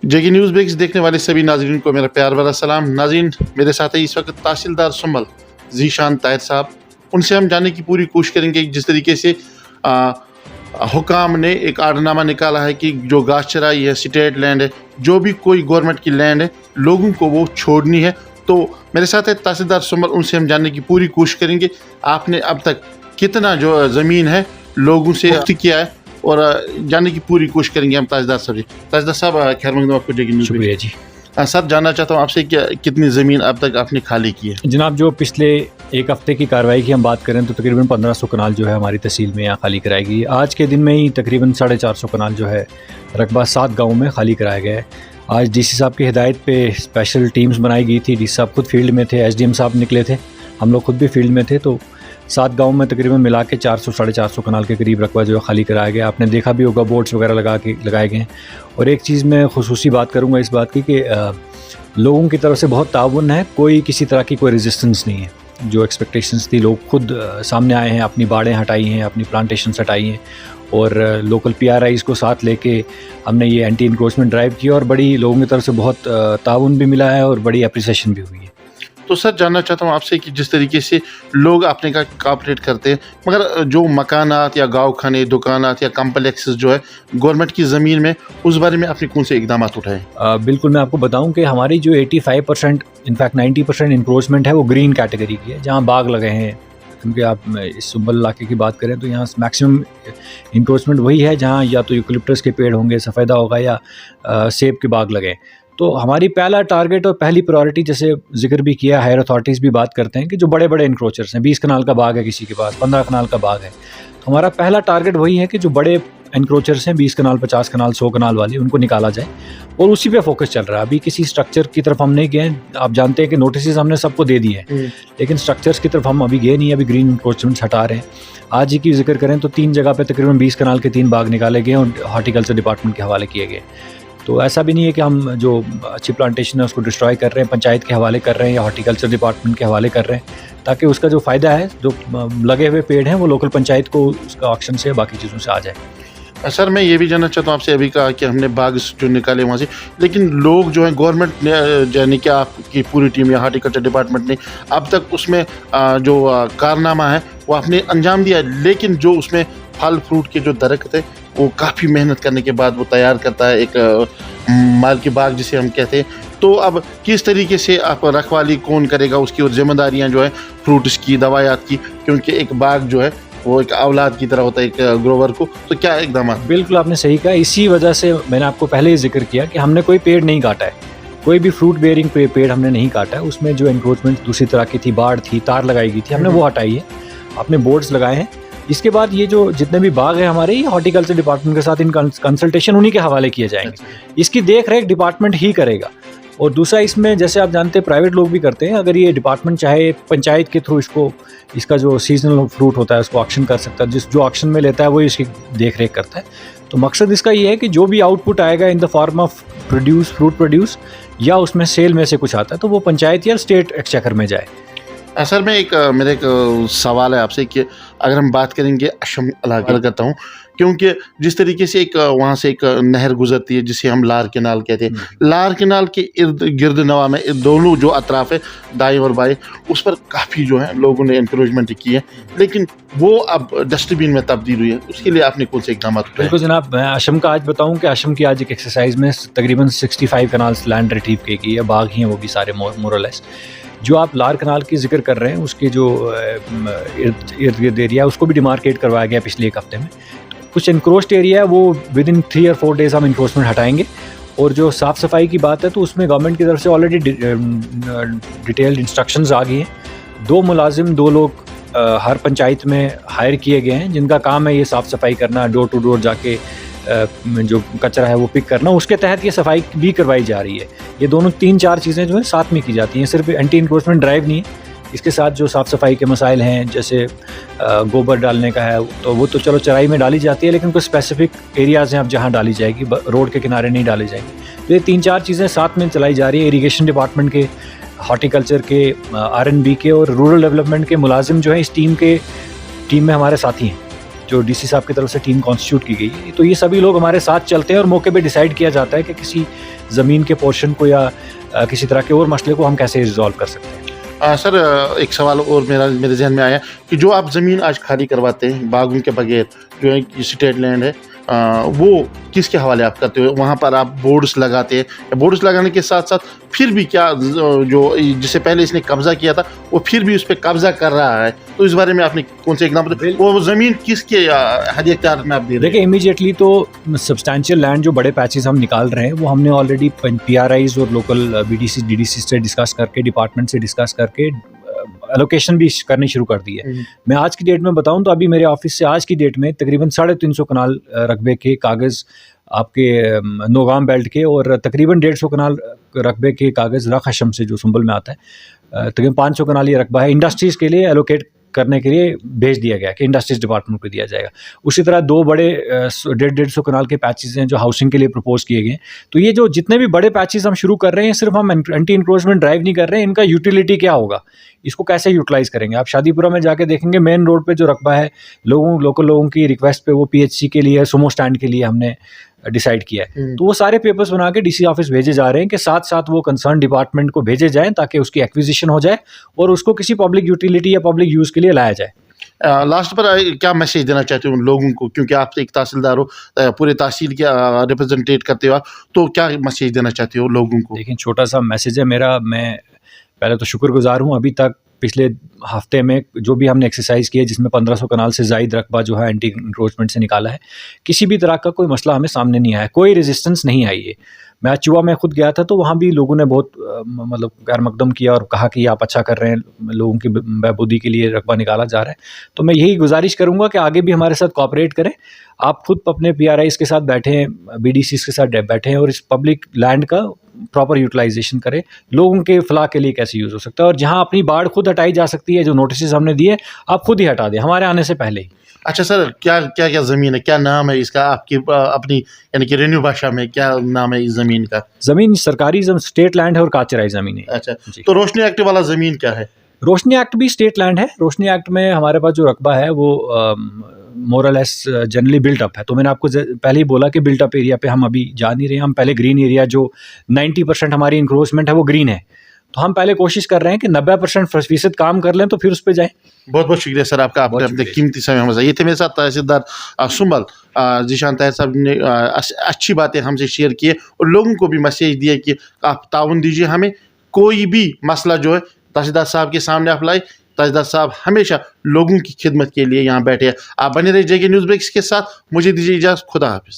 जेके news breaks देखने वाले सभी नाज़रीन को मेरा प्यार भरा सलाम। नाज़रीन, मेरे साथ है इस वक्त तहसीलदार सुंबल ज़ीशान ताहिर साहब। उनसे हम जानने की पूरी कोशिश करेंगे जिस तरीके से हुकाम ने एक आर्डरनामा निकाला है कि जो घास चराई है, स्टेट लैंड है, जो भी कोई गवर्नमेंट की लैंड है, लोगों को वो छोड़नी है। तो मेरे साथ है तहसीलदार सुंबल, उनसे हम जानने की पूरी कोशिश करेंगे आपने अब तक कितना जो ज़मीन है लोगों से मुक्त किया है और जानने की पूरी कोशिश करेंगे हम तहसीलदार साहब जी। तहसीलदार साहब, खैर मकदम आपको जेके न्यूज़। शुक्रिया जी। सर, जानना चाहता हूँ आपसे क्या कितनी ज़मीन अब तक आपने खाली की है? जनाब, जो पिछले एक हफ़्ते की कार्रवाई की हम बात करें तो तकरीबन 1500 कनाल जो है हमारी तहसील में यहाँ खाली कराई गई। आज के दिन में ही तकरीबन 450 कनाल जो है रकबा 7 गाँव में खाली कराया गया है। आज डीसी साहब की हिदायत पे स्पेशल टीम्स बनाई गई थी। डीसी साहब खुद फील्ड में थे, एसडीएम साहब निकले थे, हम लोग खुद भी फील्ड में थे। तो 7 गाँव में तकरीबन मिला के 400-450 कनाल के करीब रकबा जो है खाली कराया गया। आपने देखा भी होगा बोर्ड्स वगैरह लगाए गए हैं। और एक चीज़ मैं खुसूसी बात करूँगा इस बात की कि लोगों की तरफ से बहुत ताउन है, कोई किसी तरह की कोई रेजिस्टेंस नहीं है। जो एक्सपेक्टेशंस थी, लोग खुद सामने आए हैं, अपनी बाड़ें हटाई हैं, अपनी प्लांटेशंस हटाई हैं और लोकल पीआरआईज़ को साथ लेके हमने ये एंटी इंक्रोचमेंट ड्राइव किया और बड़ी लोगों की तरफ से बहुत ताउन भी मिला है और बड़ी अप्रिसिएशन भी हुई है। तो सर, जानना चाहता हूँ आपसे कि जिस तरीके से लोग अपने का कॉपरेट करते हैं, मगर जो मकानात या गाँव खाने, दुकानात या कम्प्लेक्सेस जो है गवर्नमेंट की ज़मीन में, उस बारे में आपने कौन से इकदाम उठाए? बिल्कुल, मैं आपको बताऊं कि हमारी जो 85% इनफैक्ट 90% इंक्रोचमेंट है वो ग्रीन कैटेगरी की है, जहां बाग लगे हैं। क्योंकि आप इस सुंबल इलाके की बात करें तो यहाँ मैक्सिमम इंक्रोचमेंट वही है जहाँ या तो यूकलिप्टस के पेड़ होंगे, सफ़ेदा होगा या सेब के बाग लगे। तो हमारी पहला टारगेट और पहली प्रायोरिटी, जैसे जिक्र भी किया, हायर अथॉरिटीज़ भी बात करते हैं कि जो बड़े बड़े इंक्रोचर्स हैं, 20 कनाल का बाग है किसी के पास, 15 कनाल का बाग है, तो हमारा पहला टारगेट वही है कि जो बड़े इंक्रोचर्स हैं 20 कनाल, 50 कनाल, 100 कनाल वाले, उनको निकाला जाए और उसी पे फोकस चल रहा है। अभी किसी स्ट्रक्चर की तरफ हम नहीं गए। आप जानते हैं कि नोटिस हमने सबको दे दिए हैं, लेकिन स्ट्रक्चर्स की तरफ हम अभी गए नहीं, अभी ग्रीन इंक्रोचमेंट्स हटा रहे हैं। आज ही की जिक्र करें तो 3 जगह पे तकरीबन 20 कनाल के 3 बाग निकाले गए और हॉर्टिकल्चर डिपार्टमेंट के हवाले किए गए। तो ऐसा भी नहीं है कि हम जो अच्छी प्लांटेशन है उसको डिस्ट्रॉय कर रहे हैं, पंचायत के हवाले कर रहे हैं या हॉर्टिकल्चर डिपार्टमेंट के हवाले कर रहे हैं, ताकि उसका जो फ़ायदा है, जो लगे हुए पेड़ हैं, वो लोकल पंचायत को उसका ऑक्शन से बाकी चीज़ों से आ जाए। सर, मैं ये भी जानना चाहता हूँ आपसे, अभी कहा कि हमने बाग जो निकाले वहाँ से, लेकिन लोग जो हैं गवर्नमेंट ने, यानी कि आपकी पूरी टीम या हार्टिकल्चर डिपार्टमेंट ने अब तक उसमें जो कारनामा है वो आपने अंजाम दिया है, लेकिन जो उसमें फल फ्रूट के जो दरख्त है वो काफ़ी मेहनत करने के बाद वो तैयार करता है, एक माल की बाग जिसे हम कहते हैं। तो अब किस तरीके से आप रखवाली कौन करेगा उसकी, और जिम्मेदारियाँ जो है फ्रूट्स की, दवायात की, क्योंकि एक बाग जो है वो एक औलाद की तरह होता है एक ग्रोवर को। तो क्या इकदाम? बिल्कुल, आपने सही कहा। इसी वजह से मैंने आपको पहले ही जिक्र किया कि हमने कोई पेड़ नहीं काटा है, कोई भी फ्रूट बेयरिंग पेड़ हमने नहीं काटा है। उसमें जो इंक्रोचमेंट दूसरी तरह की थी, बाड़ थी, तार लगाई गई थी, हमने वो हटाई है, अपने बोर्ड्स लगाए हैं। इसके बाद ये जो जितने भी बाग हैं हमारे, हॉर्टिकल्चर डिपार्टमेंट के साथ इन कंसल्टेशन उन्हीं के हवाले किए जाएंगे। इसकी देख रेख डिपार्टमेंट ही करेगा। और दूसरा, इसमें जैसे आप जानते हैं प्राइवेट लोग भी करते हैं, अगर ये डिपार्टमेंट चाहे पंचायत के थ्रू इसका जो सीजनल फ्रूट होता है उसको ऑक्शन कर सकता है, जो ऑक्शन में लेता है वो इसकी देख रेख करता है। तो मकसद इसका ये है कि जो भी आउटपुट आएगा in the form of fruit produce या उसमें सेल में से कुछ आता है तो वो पंचायत या स्टेट एक्सचेकर में जाए। असल में मेरा एक सवाल है आपसे कि अगर हम बात करेंगे अशम इलाके करता हूँ, क्योंकि जिस तरीके से एक वहाँ से एक नहर गुजरती है जिसे हम लार केनाल कहते हैं, लार केनाल के इर्द गिर्द नवा में दोनों जो अतराफ़ है, दाएं और बाएं, उस पर काफ़ी जो है लोगों ने इंक्रोचमेंट की है, लेकिन वो अब डस्टबिन में तब्दील हुई है। उसके लिए आपने कौन से इकदाम उठाए? बिल्कुल जनाब, मैं अशम का आज बताऊं कि अशम की आज एक एक्सरसाइज में तकरीबन 65 कनाल्स लैंड रिट्रीव की गई है। बाग ही हैं वो भी सारे मोरलेस। जो आप लार कनाल की जिक्र कर रहे हैं उसके जो इर्द गिर्द एरिया उसको भी डिमार्केट करवाया गया पिछले एक हफ्ते में। कुछ इंक्रोच्ड एरिया है वो विद इन 3 और 4 डेज़ हम इंक्रोचमेंट हटाएंगे। और जो साफ़ सफाई की बात है तो उसमें गवर्नमेंट की तरफ से ऑलरेडी डिटेल्ड इंस्ट्रक्शंस आ गई हैं। 2 मुलाजिम, 2 लोग हर पंचायत में हायर किए गए हैं जिनका काम है ये साफ़ सफाई करना, डोर टू डोर जाके जो कचरा है वो पिक करना। उसके तहत ये सफाई भी करवाई जा रही है। ये दोनों 3-4 चीज़ें जो है साथ में की जाती हैं। सिर्फ एंटी इंक्रोचमेंट ड्राइव नहीं है, इसके साथ जो साफ़ सफाई के मसाइल हैं, जैसे गोबर डालने का है तो वो तो चलो चराई में डाली जाती है, लेकिन कुछ स्पेसिफिक एरियाज़ हैं अब जहाँ डाली जाएगी, रोड के किनारे नहीं डाली जाएगी। तो ये 3-4 चीज़ें साथ में चलाई जा रही है। इरीगेशन डिपार्टमेंट के, हॉर्टिकल्चर के, RNB के और रूरल डेवलपमेंट के मुलाजिम जो है इस टीम में हमारे साथी हैं, जो डीसी साहब की तरफ से टीम कॉन्स्टिट्यूट की गई है, तो ये सभी लोग हमारे साथ चलते हैं और मौके पे डिसाइड किया जाता है कि किसी ज़मीन के पोर्शन को या किसी तरह के और मसले को हम कैसे रिजॉल्व कर सकते हैं। सर, एक सवाल और मेरे जहन में आया कि जो आप ज़मीन आज खाली करवाते हैं बागों के बगैर, जो है स्टेट लैंड है, वो किसके हवाले आप करते हो? वहाँ पर आप बोर्ड्स लगाते हैं, या बोर्ड्स लगाने के साथ साथ फिर भी क्या जो जिससे पहले इसने कब्जा किया था वो फिर भी उस पर कब्जा कर रहा है, तो इस बारे में आपने कौन से एग्जाम्पल, वो ज़मीन किसके हद इख्तियार में आप दे रहे हैं? देखिए, इमीडिएटली तो सब्सटैंशियल लैंड जो बड़े पैचेस हम निकाल रहे हैं वो हमने ऑलरेडी PRIs और लोकल BDC DDC से डिस्कस करके, डिपार्टमेंट से डिस्कस करके एलोकेशन भी करनी शुरू कर दी है। मैं आज की डेट में बताऊं तो अभी मेरे ऑफिस से आज की डेट में तकरीबन 350 कनाल रकबे के कागज़ आपके नौगाम बेल्ट के और तकरीबन 150 कनाल रकबे के कागज़ रख हशम से जो सुंबल में आता है, तकरीबन 500 कनाल ये रकबा है इंडस्ट्रीज़ के लिए एलोकेट करने के लिए भेज दिया गया कि इंडस्ट्रीज डिपार्टमेंट को दिया जाएगा। उसी तरह 2 बड़े 150 कनाल के पैचेस हैं जो हाउसिंग के लिए प्रपोज किए गए। तो ये जो जितने भी बड़े पैचेस हम शुरू कर रहे हैं, सिर्फ हम एंटी इंक्रोचमेंट ड्राइव नहीं कर रहे हैं, इनका यूटिलिटी क्या होगा, इसको कैसे यूटिलाइज करेंगे। आप शादीपुरा में जाके देखेंगे मेन रोड पे जो रकबा है, लोकल लोगों की रिक्वेस्ट पे वो PHC के लिए, सुमो स्टैंड के लिए हमने डिसाइड किया है। तो वो सारे पेपर्स बना के DC ऑफिस भेजे जा रहे हैं कि साथ साथ वो कंसर्न डिपार्टमेंट को भेजे जाएं ताकि उसकी एक्विजिशन हो जाए और उसको किसी पब्लिक यूटिलिटी या पब्लिक यूज़ के लिए लाया जाए। लास्ट पर क्या मैसेज देना चाहते हो उन लोगों को, क्योंकि आप एक तहसीलदार हो, पूरे तहसील के रिप्रेजेंटेट करते हो आप, तो क्या मैसेज देना चाहते हो लोगों को? देखिए, छोटा सा मैसेज है मेरा। मैं पहले तो शुक्रगुजार हूँ, अभी तक पिछले हफ्ते में जो भी हमने एक्सरसाइज की है जिसमें 1500 कनाल से ज़ायद रकबा जो है एंटी इंक्रोचमेंट से निकाला है, किसी भी तरह का कोई मसला हमें सामने नहीं आया, कोई रेजिस्टेंस नहीं आई है। मैं आज चुआ में खुद गया था तो वहाँ भी लोगों ने बहुत मतलब गैर मकदम किया और कहा कि आप अच्छा कर रहे हैं, लोगों की बहबूदी के लिए रकबा निकाला जा रहा है। तो मैं यही गुजारिश करूँगा कि आगे भी हमारे साथ कोऑपरेट करें। आप खुद अपने PRIs के साथ बैठें, BDCs के साथ बैठें और इस पब्लिक लैंड का प्रॉपर यूटिलाइजेशन करें, लोगों के फलाह के लिए कैसे यूज़ हो सकता है। और जहाँ अपनी बाढ़ खुद हटाई जा सकती है, जो नोटिस हमने दिए, आप खुद ही हटा दें हमारे आने से पहले ही। अच्छा सर, क्या क्या क्या ज़मीन है, क्या नाम है इसका, आपकी अपनी यानी कि रेन्यू भाषा में क्या नाम है इस ज़मीन का? ज़मीन सरकारी स्टेट लैंड है और काचराई ज़मीन है। अच्छा, तो रोशनी एक्ट वाला ज़मीन क्या है? रोशनी एक्ट भी स्टेट लैंड है। रोशनी एक्ट में हमारे पास जो रकबा है वो मोरलेस जनरली बिल्ट अप है। तो मैंने आपको पहले ही बोला कि बिल्ट अप एरिया पे हम अभी जा नहीं रहे हैं। हम पहले ग्रीन एरिया, जो 90% हमारी इंक्रोचमेंट है वो ग्रीन है, तो हम पहले कोशिश कर रहे हैं कि 90% काम कर लें तो फिर उस पर जाएं। बहुत बहुत शुक्रिया सर आपका, आपने अपने कीमती समय हमें। ये थे मेरे साथ तहसीलदार सुंबल जीशान ताहिर साहब ने अच्छी बातें हमसे शेयर किए और लोगों को भी मैसेज दिया कि आप ताउन दीजिए हमें, कोई भी मसला जो है तहसीलदार साहब के सामने आप लाए। तहसीलदार साहब हमेशा लोगों की खिदमत के लिए यहाँ बैठे हैं। आप बने रहिए JK न्यूज़ ब्रेक्स के साथ। मुझे दीजिए इजाज़त। खुदा हाफिज़।